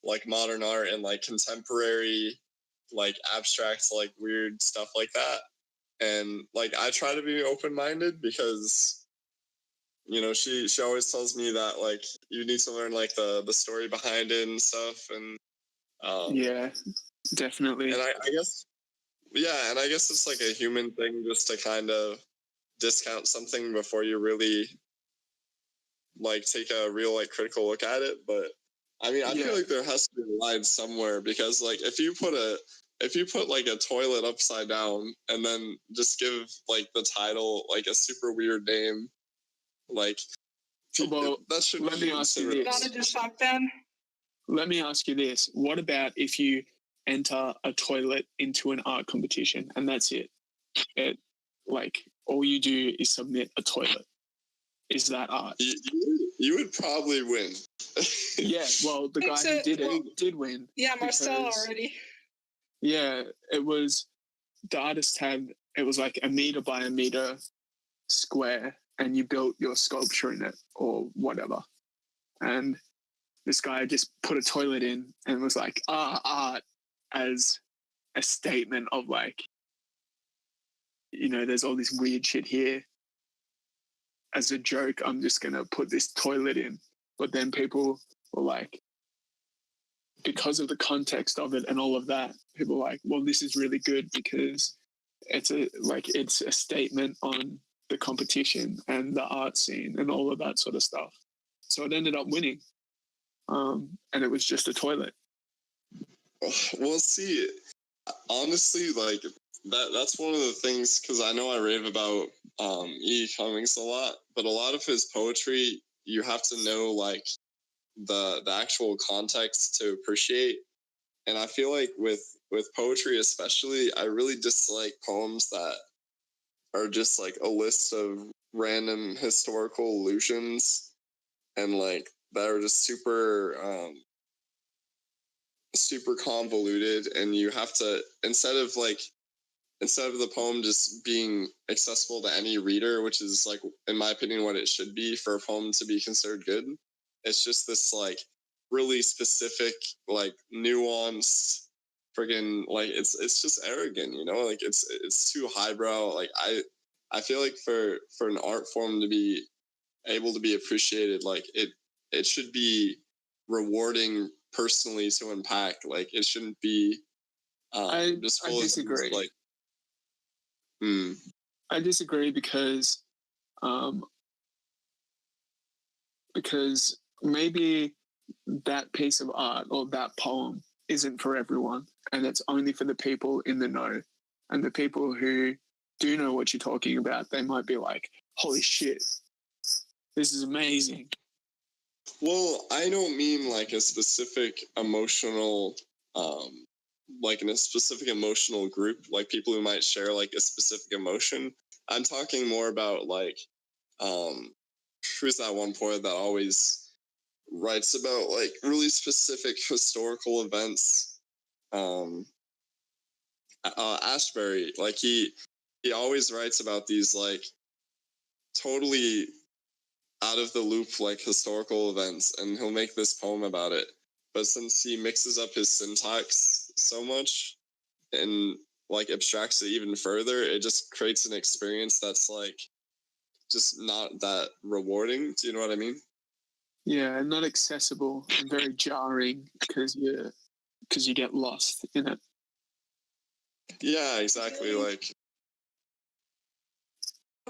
like modern art and like contemporary, like abstract, like weird stuff like that. And like I try to be open-minded because she always tells me that like you need to learn like the story behind it and stuff. And Yeah, definitely. And I guess, yeah, and I guess it's like a human thing just to kind of discount something before you really like take a real like critical look at it. But I mean, I feel like there has to be a line somewhere, because like if you put like a toilet upside down and then just give like the title like a super weird name, like that should let me ask you this. Let me ask you this. What about if you enter a toilet into an art competition and that's it? Like all you do is submit a toilet. Is that art? You would probably win. Yeah, well, the guy who did it did win. Yeah, Marcel already. Yeah, it was, the artist had, it was like 1 meter by 1 meter square, and you built your sculpture in it or whatever. And this guy just put a toilet in and was like, art, as a statement of like, you know, there's all this weird shit here. As a joke, I'm just going to put this toilet in. But then people were like, because of the context of it and all of that, people were like, well, this is really good because it's a statement on the competition and the art scene and all of that sort of stuff. So it ended up winning. And it was just a toilet. Well, see, honestly, like that's one of the things, because I know I rave about E. Cummings a lot, but a lot of his poetry, you have to know like the actual context to appreciate. And I feel like with poetry especially, I really dislike poems that are just like a list of random historical allusions and like that are just super super convoluted, and you have to, instead of the poem just being accessible to any reader, which is like in my opinion what it should be for a poem to be considered good, it's just this like really specific, like nuanced friggin' like it's just arrogant, you know, like it's too highbrow. Like I feel like for an art form to be able to be appreciated, like it should be rewarding personally to unpack. Like it shouldn't be just full I disagree. Of like I disagree because maybe that piece of art or that poem isn't for everyone, and it's only for the people in the know. And the people who do know what you're talking about, they might be like, holy shit, this is amazing. Well, I don't mean like a specific emotional like in a specific emotional group, like people who might share like a specific emotion. I'm talking more about like who's that one poet that always writes about like really specific historical events? Ashbery, like he always writes about these like totally out of the loop like historical events, and he'll make this poem about it. But since he mixes up his syntax so much and like abstracts it even further, it just creates an experience that's like just not that rewarding. Do you know what I mean? Yeah, not accessible and very jarring because you get lost in it. Yeah, exactly. Like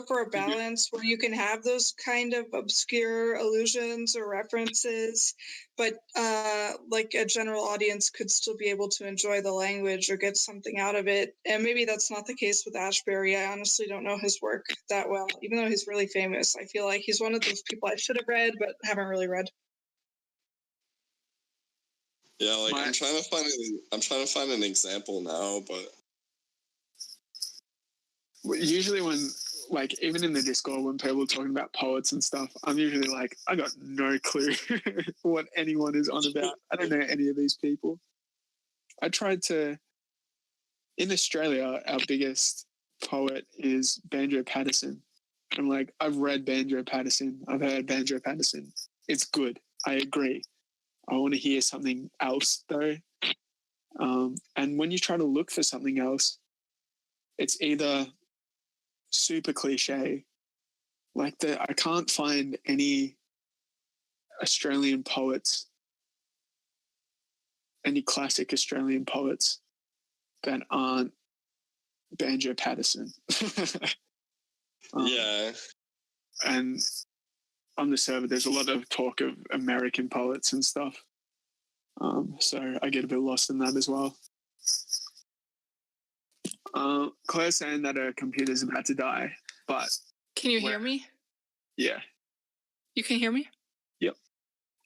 for a balance where you can have those kind of obscure allusions or references, but like a general audience could still be able to enjoy the language or get something out of it. And maybe that's not the case with Ashbery. I honestly don't know his work that well, even though he's really famous. I feel like he's one of those people I should have read but haven't really read. Yeah, like I'm trying to find an example now, but usually when, like, even in the Discord, when people are talking about poets and stuff, I'm usually like, I got no clue what anyone is on about. I don't know any of these people. I tried to, in Australia, our biggest poet is Banjo Patterson. I'm like, I've read Banjo Patterson. I've heard Banjo Patterson. It's good. I agree. I want to hear something else, though. And when you try to look for something else, it's either super cliche, like I can't find any Australian poets any classic Australian poets that aren't Banjo Patterson. Yeah. And on the server, there's a lot of talk of American poets and stuff. So I get a bit lost in that as well. Claire's saying that her computer's about to die, but... Can you hear me? Yeah. You can hear me? Yep.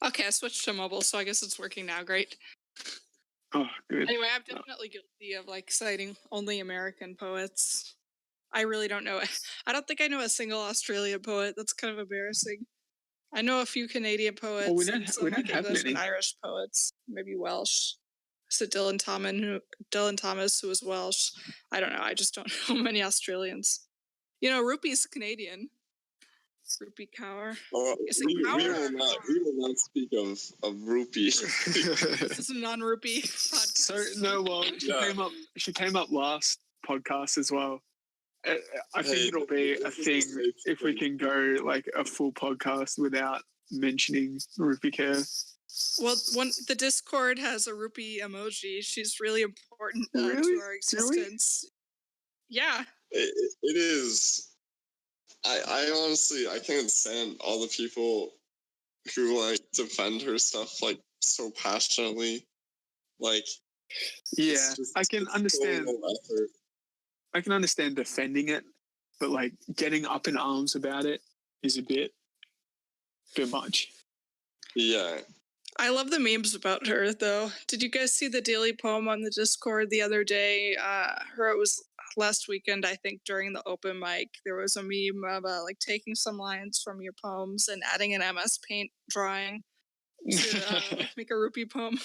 Okay, I switched to mobile, so I guess it's working now. Great. Oh, good. Anyway, I'm definitely guilty of like citing only American poets. I really don't know. I don't think I know a single Australian poet. That's kind of embarrassing. I know a few Canadian poets and some like English and Irish poets, maybe Welsh. So Dylan Thomas, who was Welsh. I don't know. I just don't know many Australians. You know, Rupee's Canadian. Rupee Kaur. We will not speak of Rupee. This is a non-Rupee podcast. So no, well, she came up last podcast as well. I think it'll be a thing if we can go like a full podcast without mentioning Rupee Kaur. Well, the Discord has a rupee emoji. She's really important to our existence. Really? Yeah. It is. I honestly, I can't stand all the people who like defend her stuff like so passionately. Like, yeah, I can understand. I can understand defending it, but like getting up in arms about it is a bit much. Yeah. I love the memes about her, though. Did you guys see the daily poem on the Discord the other day? It was last weekend, I think, during the open mic. There was a meme about like taking some lines from your poems and adding an MS Paint drawing to make a rupee poem.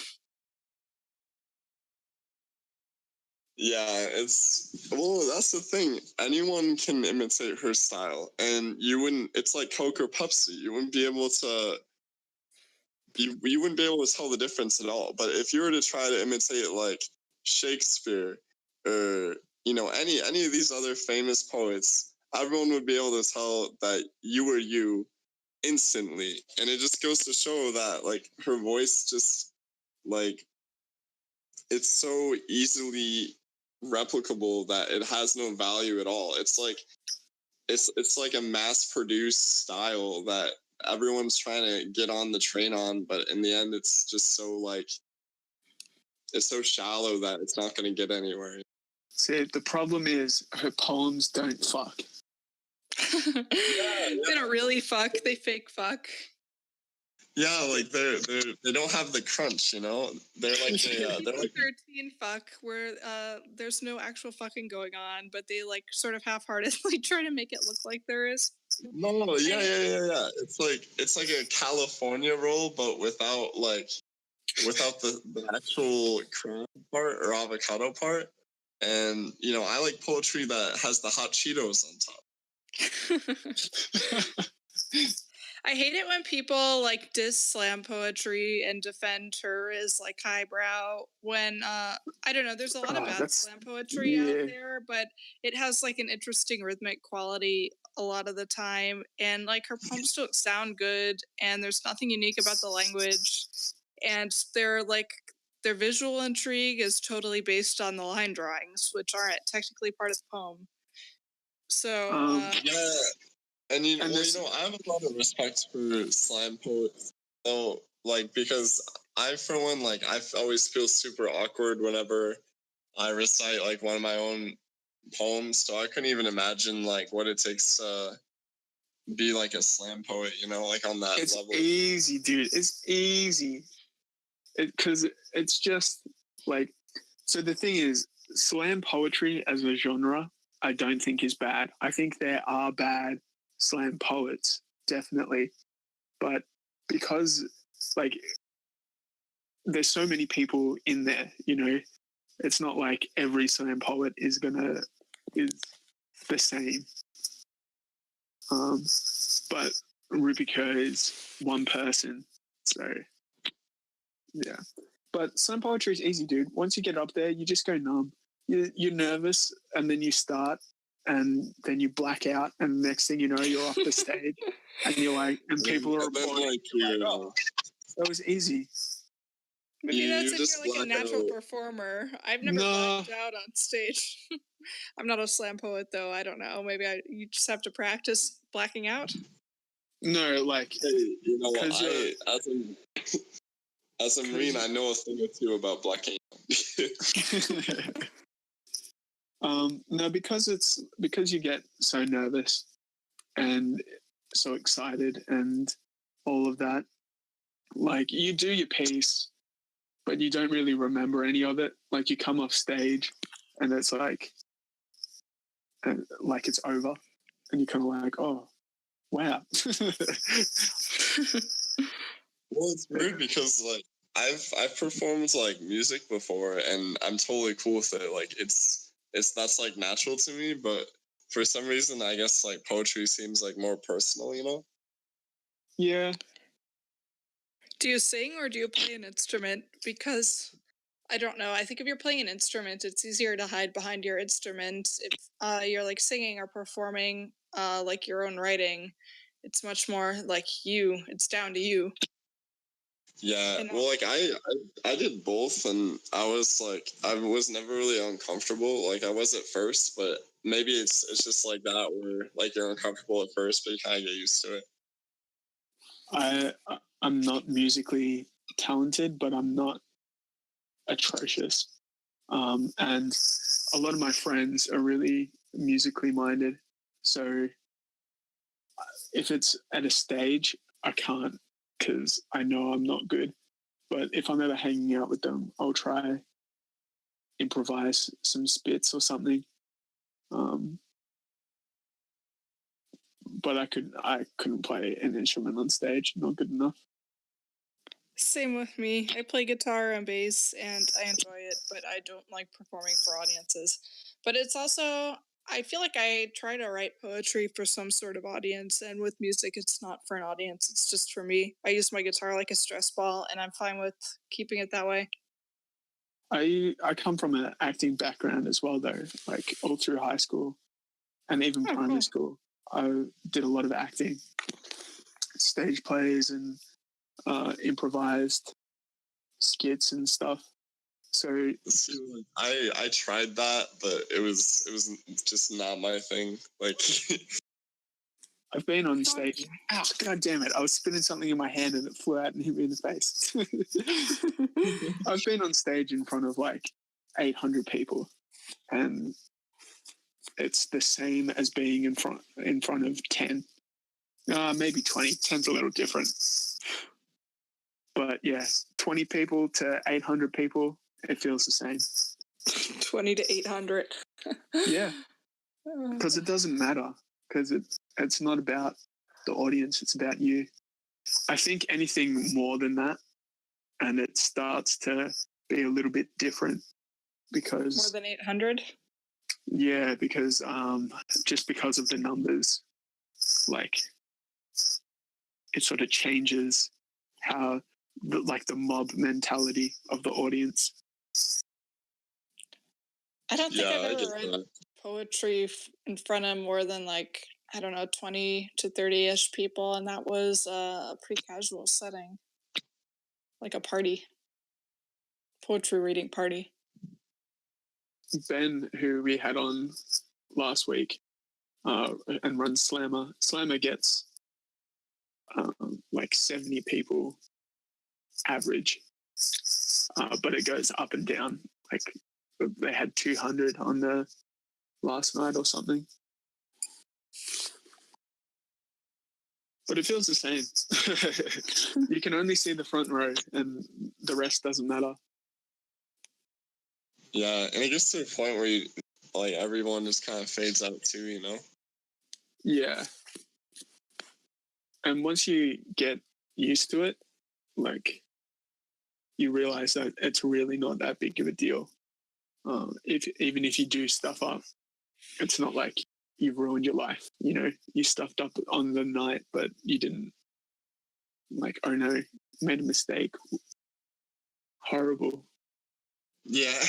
Yeah, that's the thing. Anyone can imitate her style, and it's like Coke or Pepsi. You wouldn't be able to tell the difference at all. But if you were to try to imitate like Shakespeare or any of these other famous poets, everyone would be able to tell that you were you instantly. And it just goes to show that like her voice just like it's so easily replicable that it has no value at all. It's like a mass produced style that everyone's trying to get on the train on, but in the end it's just so like it's so shallow that it's not going to get anywhere. See, the problem is her poems don't fuck. They don't really fuck, they fake fuck. Yeah, like they don't have the crunch, you know. They're like they're like 13 fuck where there's no actual fucking going on, but they like sort of half-heartedly try to make it look like there is. No, yeah. It's like a California roll, but without the actual cream part or avocado part. And I like poetry that has the hot Cheetos on top. I hate it when people like diss slam poetry and defend her as like highbrow when I don't know, there's a lot of bad slam poetry out there, but it has like an interesting rhythmic quality a lot of the time, and like her poems don't sound good, and there's nothing unique about the language, and their visual intrigue is totally based on the line drawings, which aren't technically part of the poem. So yeah. And I have a lot of respect for slam poets, though, like, because I, for one, like, I always feel super awkward whenever I recite, like, one of my own poems, so I couldn't even imagine, like, what it takes to be, like, a slam poet, like, on that level. It's easy, dude. It's easy. Because it's just, like, so the thing is, slam poetry as a genre, I don't think is bad. I think there are bad slam poets, definitely, but because like there's so many people in there, it's not like every slam poet is the same. But Rupee Kaur is one person, so yeah. But slam poetry is easy, dude. Once you get up there, you just go numb. You're nervous, and then you start. And then you black out, and the next thing you know, you're off the stage, and you're like, and people are applauding. That was easy. Maybe that's if you're like a natural performer. I've never blacked out on stage. I'm not a slam poet, though. I don't know. Maybe you just have to practice blacking out. No, like, hey, you know, as a Marine, I know a thing or two about blacking out. No, because you get so nervous and so excited and all of that. Like, you do your piece, but you don't really remember any of it. Like, you come off stage and it's like it's over, and you're kind of like, oh, wow. Well, it's weird because like I've performed like music before, and I'm totally cool with it. Like it's that's like natural to me, but for some reason, I guess like poetry seems like more personal, you know? Yeah. Do you sing or do you play an instrument? Because I don't know. I think if you're playing an instrument, it's easier to hide behind your instrument. If you're like singing or performing like your own writing, it's much more like you. It's down to you. Yeah, well, like I did both, and I was never really uncomfortable. Like I was at first, but maybe it's just like that, where like you're uncomfortable at first, but you kind of get used to it. I'm not musically talented, but I'm not atrocious. And a lot of my friends are really musically minded, so if it's at a stage, I can't, because I know I'm not good. But if I'm ever hanging out with them, I'll try improvise some spits or something. But I couldn't play an instrument on stage. Not good enough. Same with me. I play guitar and bass, and I enjoy it, but I don't like performing for audiences. But it's also, I feel like I try to write poetry for some sort of audience, and with music, it's not for an audience. It's just for me. I use my guitar like a stress ball, and I'm fine with keeping it that way. I come from an acting background as well, though. Like all through high school and even primary school, I did a lot of acting, stage plays, and improvised skits and stuff. So I tried that, but it was just not my thing. Like I've been on stage. Ow, God damn it. I was spinning something in my hand and it flew out and hit me in the face. I've been on stage in front of like 800 people, and it's the same as being in front of 10. Maybe 20. 10's a little different. But yeah, 20 people to 800 people, it feels the same. 20 to 800. Yeah. Because it doesn't matter. Because it's not about the audience, it's about you. I think anything more than that, and it starts to be a little bit different, because more than 800. Yeah, because just because of the numbers, like it sort of changes how the mob mentality of the audience. I don't think I've ever read poetry in front of more than 20 to 30-ish people, and that was a pretty casual setting, like a party, poetry reading party. Ben, who we had on last week, and runs Slammer. Slammer gets 70 people average, but it goes up and down. Like they had 200 on the last night or something. But it feels the same. You can only see the front row, and the rest doesn't matter. Yeah, and it gets to a point where everyone just kind of fades out too, you know? Yeah. And once you get used to it, you realize that it's really not that big of a deal. Even if you do stuff up, it's not like you've ruined your life. You know, you stuffed up on the night, but you didn't oh no, made a mistake. Horrible. Yeah.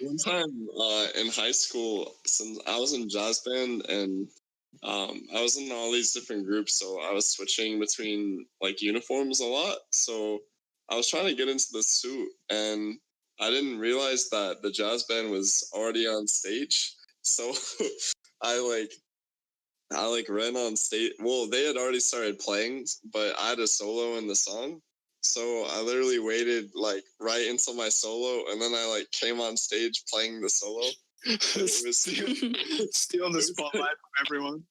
One time in high school, since I was in jazz band, and I was in all these different groups, so I was switching between like uniforms a lot. So I was trying to get into the suit, and I didn't realize that the jazz band was already on stage. So I ran on stage. Well, they had already started playing, but I had a solo in the song. So I literally waited like right until my solo, and then I like came on stage playing the solo. It was steal the spotlight from everyone.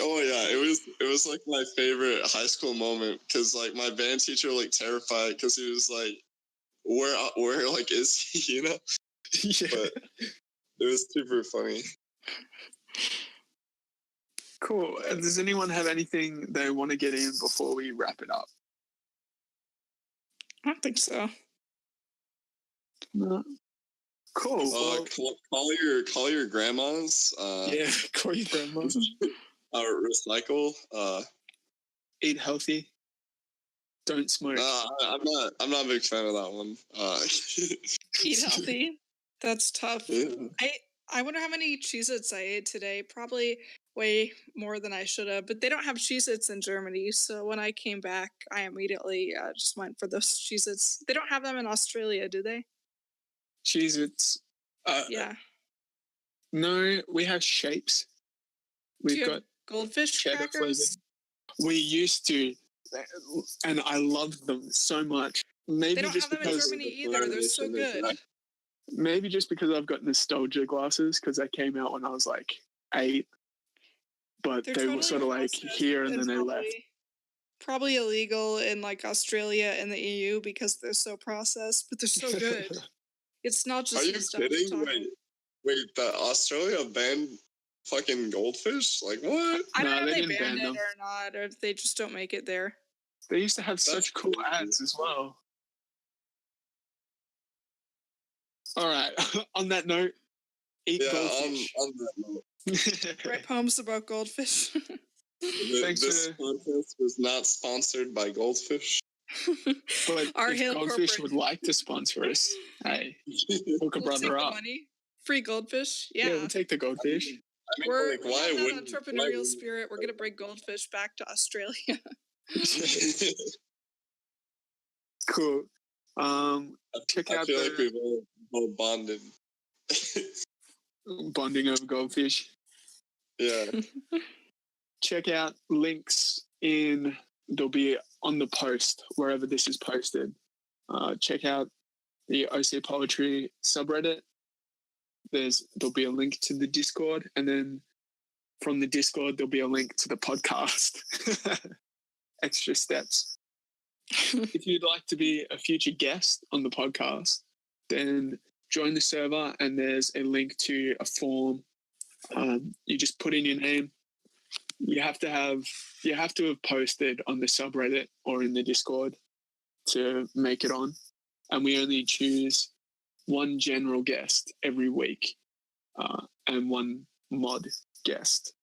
Oh yeah, it was like my favorite high school moment, because like my band teacher like terrified, because he was like, where like is he, you know? Yeah. But it was super funny. Cool. Does anyone have anything they want to get in before we wrap it up? I don't think so. No. Cool. Call your grandmas. Yeah, call your grandmas. Recycle. Eat healthy. Don't smoke. I'm not a big fan of that one. Eat healthy. That's tough. Yeah. I wonder how many Cheez-Its I ate today. Probably way more than I should have. But they don't have Cheez-Its in Germany, so when I came back, I immediately just went for those Cheez-Its. They don't have them in Australia, do they? Cheez-Its. Yeah. No, we have shapes. We've got goldfish crackers. We used to, and I loved them so much. Maybe they don't just have them in Germany either. They're so good. Maybe just because I've got nostalgia glasses, because they came out when I was like 8, but they were sort of like here and then they left. Probably illegal in like Australia and the EU because they're so processed, but they're so good. It's not just. Are you kidding? Wait, the Australia banned fucking goldfish? Like what? I don't know if they banned it or not, or if they just don't make it there. They used to have such cool ads as well. All right. On that note, eat goldfish. On that note. Write poems about goldfish. This podcast was not sponsored by Goldfish. But if Goldfish would like to sponsor us, hey, hook a brother up. Money. Free goldfish. Yeah, we'll take the goldfish. I mean, we're that entrepreneurial spirit. We're gonna bring goldfish back to Australia. Cool. Check out. I feel like we've all bonded. Bonding over goldfish. Yeah. Check out links they'll be on the post wherever this is posted. Check out the OC Poetry subreddit. There'll be a link to the Discord, and then from the Discord there'll be a link to the podcast. Extra steps. If you'd like to be a future guest on the podcast, then join the server, and there's a link to a form. You just put in your name. You have to have posted on the subreddit or in the Discord to make it on, and we only choose one general guest every week, and one mod guest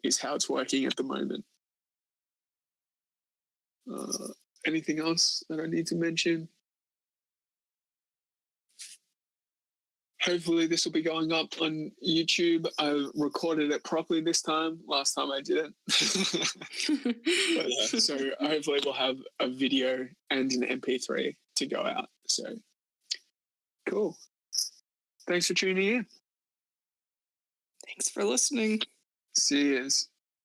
is how it's working at the moment. Anything else that I need to mention? Hopefully this will be going up on YouTube. I recorded it properly this time. Last time I didn't. So hopefully we'll have a video and an MP3 to go out. So cool. Thanks for tuning in. Thanks for listening. See yous.